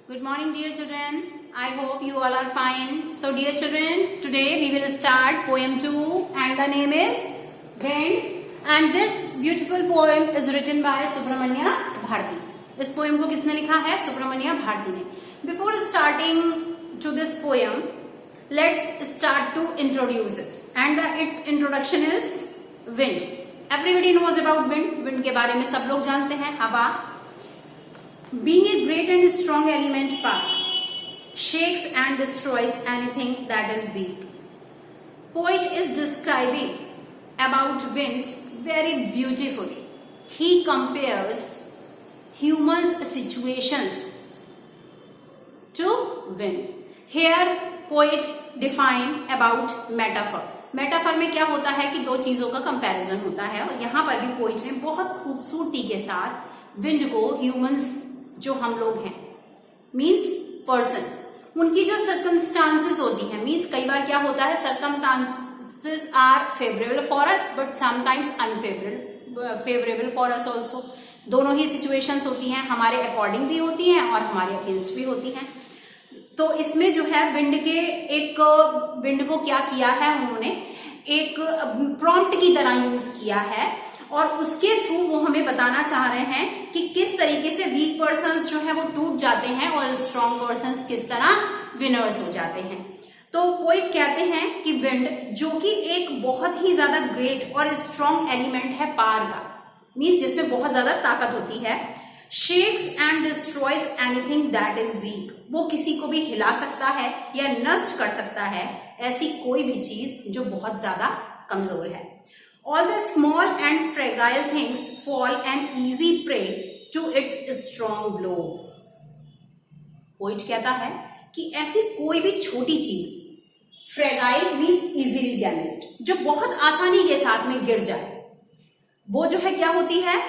Good morning, dear children. I hope you all are fine. So, dear children, today we will start poem 2 and the name is Wind. And this beautiful poem is written by Subramanya Bharti. इस poem को किसने लिखा है? Subramanya Bharti ने. Before starting to this poem, let's start to introduce it. And its introduction is wind. Everybody knows about wind. Wind के बारे में सब लोग जानते हैं. हवा. Being a great and strong element power, shakes and destroys anything that is weak. Poet is describing about wind very beautifully. He compares human situations to wind. Here poet define about metaphor. Metaphor में क्या होता है कि दो चीजों का comparison होता है और यहाँ पर भी पोइट ने बहुत खूबसूरती के साथ विंड को ह्यूमंस जो हम लोग हैं मीन्स पर्सन्स उनकी जो सर्कमस्टांसेस होती हैं मीन्स कई बार क्या होता है circumstances are favourable for us but sometimes unfavourable for us also. दोनों ही सिचुएशंस होती हैं, हमारे अकॉर्डिंग भी होती हैं और हमारे अगेंस्ट भी होती हैं. तो इसमें जो है विंड को क्या किया है उन्होंने एक प्रॉम्प्ट की तरह यूज किया है और उसके थ्रू वो हमें बताना चाह रहे हैं कि किस तरीके से वीक पर्सन्स जो है वो टूट जाते हैं और स्ट्रॉन्ग पर्सन्स किस तरह विनर्स हो जाते हैं. तो पोइट कहते हैं कि विंड जो कि एक बहुत ही ज्यादा ग्रेट और स्ट्रॉन्ग एलिमेंट है पार का मीन्स जिसमें बहुत ज्यादा ताकत होती है. Shakes and destroys anything that is weak. वो किसी को भी हिला सकता है या नष्ट कर सकता है ऐसी कोई भी चीज जो बहुत ज्यादा कमजोर है. All the small and fragile things fall an easy prey to its strong blows. Poet कहता है कि ऐसी कोई भी छोटी चीज फ्रेगाइल मीन्स इजीली डैमेज्ड जो बहुत आसानी के साथ में गिर जाए वो जो है क्या होती है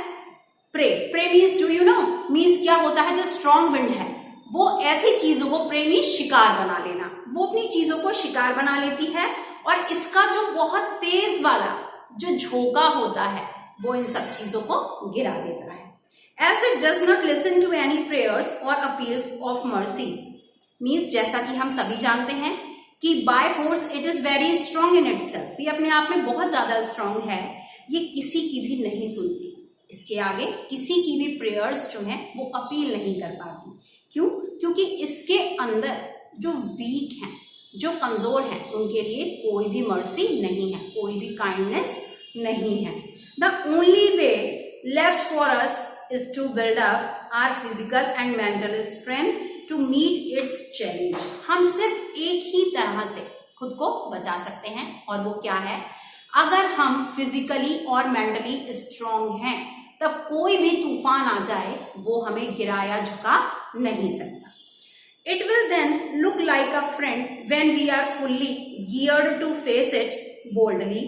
pray. Pray means do you know means क्या होता है जो स्ट्रॉन्ग विंड है वो ऐसी चीजों को प्रे मीन्स शिकार बना लेना. वो अपनी चीजों को शिकार बना लेती है और इसका जो बहुत तेज वाला जो झोंका होता है वो इन सब चीजों को गिरा देता है. As it does not listen to any prayers or appeals of mercy means जैसा कि हम सभी जानते हैं कि by force it is very strong in itself. ये अपने आप में बहुत ज्यादा स्ट्रांग है. ये किसी की भी नहीं सुनती. इसके आगे किसी की भी प्रेयर्स जो हैं वो अपील नहीं कर पाती. क्यों? क्योंकि इसके अंदर जो वीक हैं जो कमजोर हैं उनके लिए कोई भी मर्सी नहीं है, कोई भी काइंडनेस नहीं है. The only way left for us is to build up our physical and mental strength to meet its challenge. हम सिर्फ एक ही तरह से खुद को बचा सकते हैं और वो क्या है अगर हम फिजिकली और मेंटली स्ट्रांग हैं तब कोई भी तूफान आ जाए वो हमें गिराया झुका नहीं सकता. It will then look like a friend when we are fully geared to face it boldly,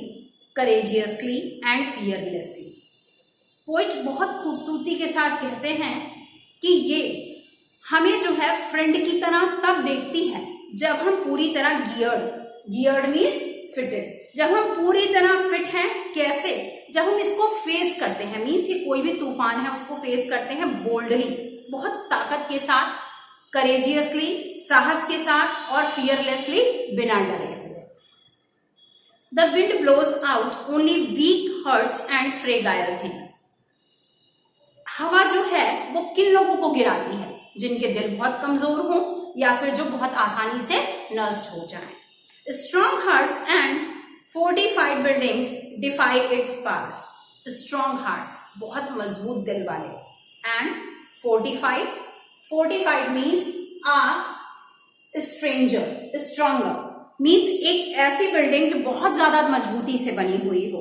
courageously and fearlessly. Poet बहुत खूबसूरती के साथ कहते हैं कि ये हमें जो है फ्रेंड की तरह तब देखती है जब हम पूरी तरह गियर्ड मीन्स फिटेड जब हम पूरी तरह फिट हैं. कैसे? जब हम इसको फेस करते हैं मीन्स ये कोई भी तूफान है उसको फेस करते हैं बोल्डली बहुत ताकत के साथ, करेजियसली साहस के साथ और फियरलेसली बिना डरे हुए. The wind blows out only weak hearts and fragile things. हवा जो है वो किन लोगों को गिराती है जिनके दिल बहुत कमजोर हो या फिर जो बहुत आसानी से नष्ट हो जाए. Strong hearts and fortified buildings defy its powers. Strong hearts बहुत मजबूत दिल वाले and fortified means a stronger means एक ऐसी बिल्डिंग जो बहुत ज्यादा मजबूती से बनी हुई हो.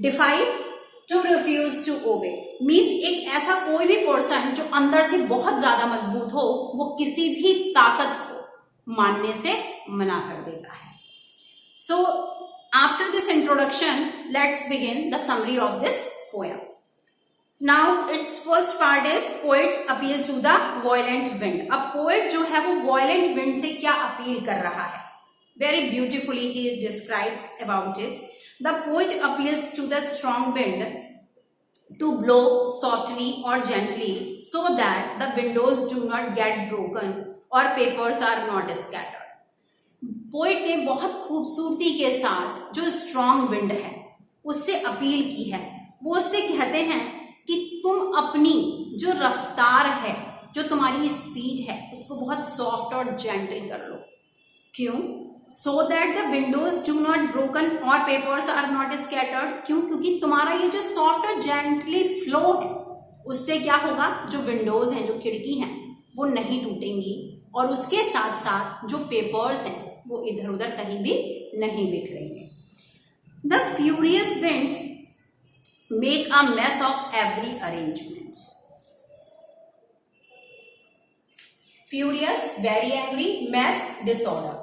Defy to refuse to obey means एक ऐसा कोई भी पर्सन जो अंदर से बहुत ज्यादा मजबूत हो वो किसी भी ताकत को मानने से मना कर देता है. So after this introduction let's begin the summary of this poem. Now its first part is poet's appeal to the violent wind. अब poet जो है वो violent wind से क्या अपील कर रहा है very beautifully he describes about it. The poet appeals to the strong wind to blow softly or gently so that the windows do not get broken or papers are not scattered. Poet ने बहुत खूबसूरती के साथ जो strong wind है उससे appeal की है। वो उससे कहते हैं कि तुम अपनी जो रफ्तार है, जो तुम्हारी स्पीड है, उसको बहुत सॉफ्ट और जेंटल कर लो। क्यों? So that the windows do not broken or papers are not scattered. क्यों? क्योंकि तुम्हारा ये जो सॉफ्ट और जेंटली फ्लो है उससे क्या होगा, जो विंडोज हैं, जो खिड़की हैं, वो नहीं टूटेंगी और उसके साथ साथ जो पेपर्स हैं वो इधर उधर कहीं भी नहीं बिखरेंगे। The furious winds make a mess of every arrangement. Furious, very angry, mess, disorder.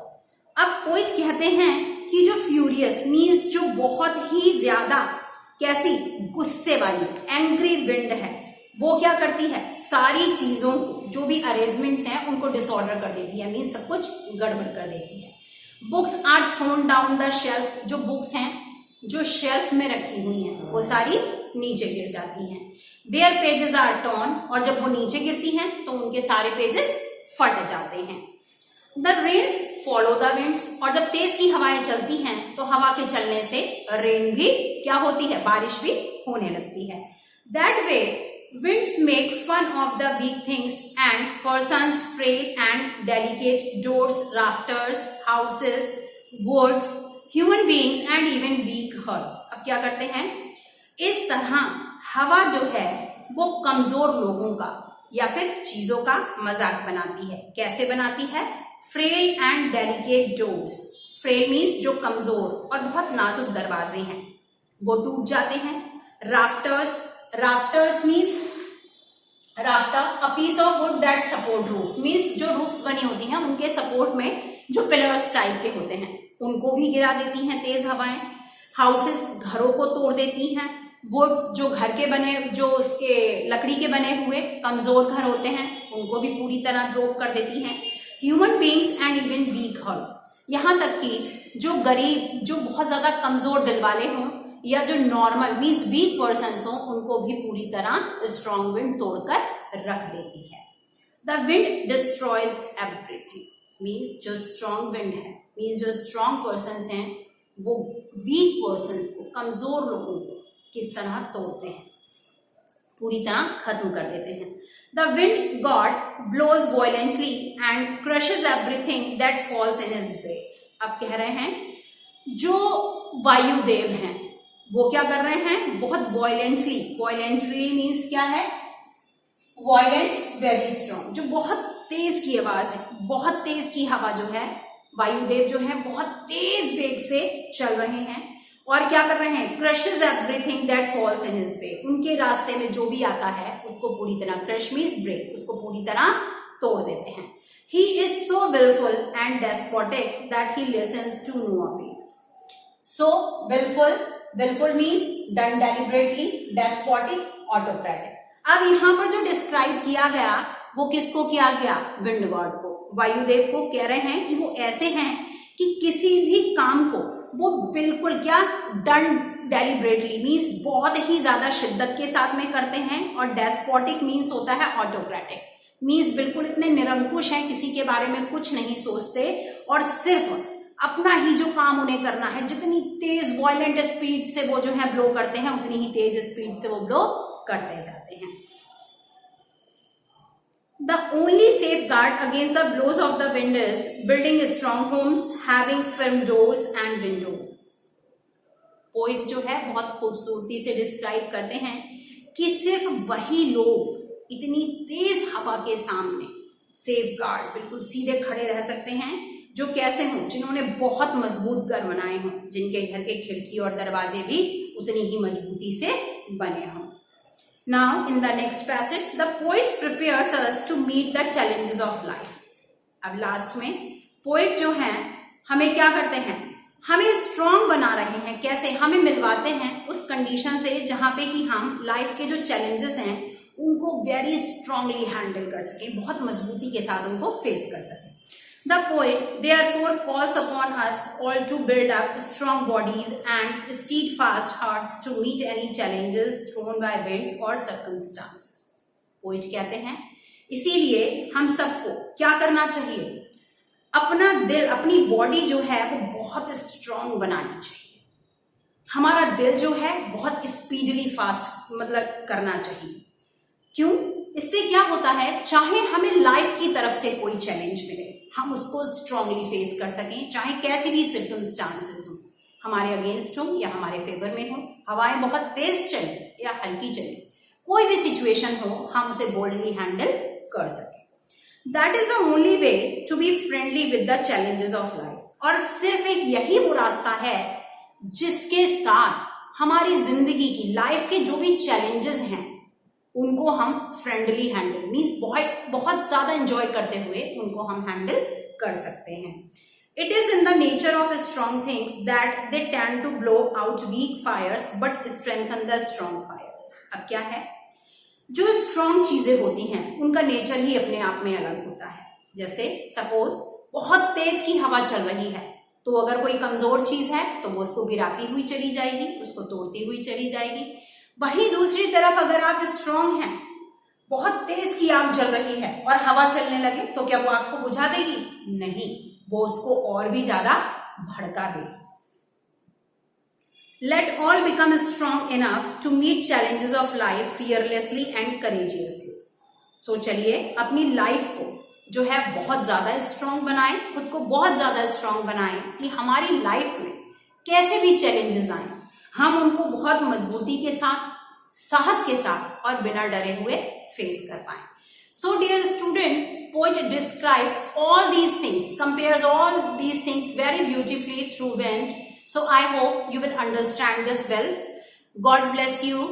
अब पोइट कहते हैं कि जो फ्यूरियस मीन्स जो बहुत ही ज्यादा कैसी गुस्से वाली एंग्री विंड है, वो क्या करती है, सारी चीजों को जो भी अरेंजमेंट्स हैं उनको डिसऑर्डर कर देती है, मीन्स सब कुछ गड़बड़ कर देती है। Books are thrown down the shelf, जो बुक्स हैं जो शेल्फ में रखी हुई हैं वो सारी नीचे गिर जाती हैं। देयर पेजेस आर टॉर्न, और जब वो नीचे गिरती हैं तो उनके सारे पेजेस फट जाते हैं। The rains follow the winds, और जब तेज की हवाएं चलती हैं तो हवा के चलने से रेन भी क्या होती है, बारिश भी होने लगती है। That way winds make fun of the big things and persons, frail and delicate, doors, rafters, houses, woods, human beings and even weak hearts. अब क्या करते हैं, इस तरह हवा जो है वो कमजोर लोगों का या फिर चीजों का मजाक बनाती है। कैसे बनाती है? Frail and delicate doors, frail means जो कमजोर और बहुत नाजुक दरवाजे हैं वो टूट जाते हैं। Rafters, rafters means rafter a piece of wood that support roof, means जो रूफ्स बनी होती हैं उनके सपोर्ट में जो पिलर्स टाइप के होते हैं उनको भी गिरा देती हैं तेज हवाएं। हाउसेस, घरों को तोड़ देती हैं। वुड्स, जो घर के बने, जो उसके लकड़ी के बने हुए कमजोर घर होते हैं उनको भी पूरी तरह ड्रॉप कर देती हैं। Human beings and even weak hearts, यहाँ तक कि जो गरीब, जो बहुत ज्यादा कमजोर दिल वाले हों या जो नॉर्मल मीन्स वीक पर्सन्स हों उनको भी पूरी तरह स्ट्रॉन्ग विंड तोड़कर रख देती है। The wind destroys everything, means जो स्ट्रॉन्ग विंड है, मीन्स जो स्ट्रॉन्ग पर्सन्स हैं वो वीक पर्सन्स को, कमजोर लोगों को किस तरह तोड़ते हैं, पूरी तरह खत्म कर देते हैं। The wind god blows violently and crushes everything that falls in his way. अब कह रहे हैं जो वायुदेव हैं वो क्या कर रहे हैं, बहुत वायलेंटली, वायलेंटली मीन्स क्या है, वायलेंट, वेरी स्ट्रॉन्ग, जो बहुत तेज की आवाज है, बहुत तेज की हवा जो है, वायुदेव जो है बहुत तेज वेग से चल रहे हैं और क्या कर रहे हैं, crushes everything that falls in his वे, उनके रास्ते में जो भी आता है उसको पूरी तरह, क्रश मीन्स ब्रेक, उसको पूरी तरह तोड़ देते हैं। He is so wilful and despotic that he listens to no appeals. So wilful, wilful means done deliberately, despotic autocratic. अब यहाँ पर जो डिस्क्राइब किया गया वो किसको किया गया, विंड गॉड को, वायुदेव को कह रहे हैं कि वो ऐसे हैं कि किसी भी काम को वो बिल्कुल क्या, डन डेलिबरेटली मीन्स बहुत ही ज्यादा शिद्दत के साथ में करते हैं, और डेस्पोटिक मीन्स होता है ऑटोक्रेटिक, मीन्स बिल्कुल इतने निरंकुश हैं, किसी के बारे में कुछ नहीं सोचते और सिर्फ अपना ही जो काम उन्हें करना है, जितनी तेज वायलेंट स्पीड से वो जो है ब्लो करते हैं उतनी ही तेज स्पीड से वो ब्लो करते जाते हैं। The only safeguard against the blows of the wind is building strong homes, having firm doors and windows. Poet जो है बहुत खूबसूरती से डिस्क्राइब करते हैं कि सिर्फ वही लोग इतनी तेज हवा के सामने सेफगार्ड, बिल्कुल सीधे खड़े रह सकते हैं, जो कैसे हों, जिन्होंने बहुत मजबूत घर बनाए हों, जिनके घर के खिड़की और दरवाजे भी उतनी ही मजबूती से बने हों। Now, in the next passage, the poet prepares us to meet the challenges of life. अब लास्ट में पोइट जो हैं हमें क्या करते हैं, हमें स्ट्रॉन्ग बना रहे हैं, कैसे, हमें मिलवाते हैं उस कंडीशन से जहां पे कि हम लाइफ के जो चैलेंजेस हैं उनको वेरी स्ट्रांगली हैंडल कर सकें, बहुत मजबूती के साथ उनको फेस कर सकें। The poet therefore calls upon us all to build up strong bodies and steadfast hearts to meet any challenges thrown by winds or circumstances. Poet कहते हैं इसीलिए हम सबको क्या करना चाहिए, अपना दिल, अपनी बॉडी जो है वो बहुत स्ट्रांग बनानी चाहिए। हमारा दिल जो है बहुत स्पीडली फास्ट मतलब करना चाहिए। क्यों? इससे क्या होता है, चाहे हमें लाइफ की तरफ से कोई चैलेंज मिले, हम उसको स्ट्रांगली फेस कर सकें, चाहे कैसी भी सर्कमस्टांसेस हो, हमारे अगेंस्ट हो या हमारे फेवर में हो, हवाएं बहुत तेज चले या हल्की चले, कोई भी सिचुएशन हो, हम उसे बोल्डली हैंडल कर सकें। That is the only way to be friendly with the challenges of life. और सिर्फ एक यही वो रास्ता है जिसके साथ हमारी जिंदगी की, लाइफ के जो भी चैलेंजेस हैं उनको हम फ्रेंडली हैंडल मीन्स बहुत ज्यादा एंजॉय करते हुए उनको हम हैंडल कर सकते हैं। It is in the nature of strong things that they tend to blow out weak fires but strengthen the strong fires. अब क्या है, जो स्ट्रॉन्ग चीजें होती हैं उनका नेचर ही अपने आप में अलग होता है। जैसे सपोज बहुत तेज की हवा चल रही है, तो अगर कोई कमजोर चीज है तो वो उसको गिराती हुई चली जाएगी, उसको तोड़ती हुई चली जाएगी। वहीं दूसरी तरफ अगर आप स्ट्रांग हैं, बहुत तेज की आग जल रही है और हवा चलने लगे, तो क्या वो आग को बुझा देगी? नहीं, वो उसको और भी ज्यादा भड़का देगी। Let all become strong enough to meet challenges of life fearlessly and courageously. So चलिए अपनी लाइफ को जो है बहुत ज्यादा स्ट्रांग बनाएं, खुद को बहुत ज्यादा स्ट्रांग बनाएं कि हमारी लाइफ में कैसे भी चैलेंजेस आए हम उनको बहुत मजबूती के साथ, साहस के साथ और बिना डरे हुए फेस कर पाए। So dear student, poet describes all these things, compares all these things very beautifully through wind. So I hope you will understand this well. God bless you.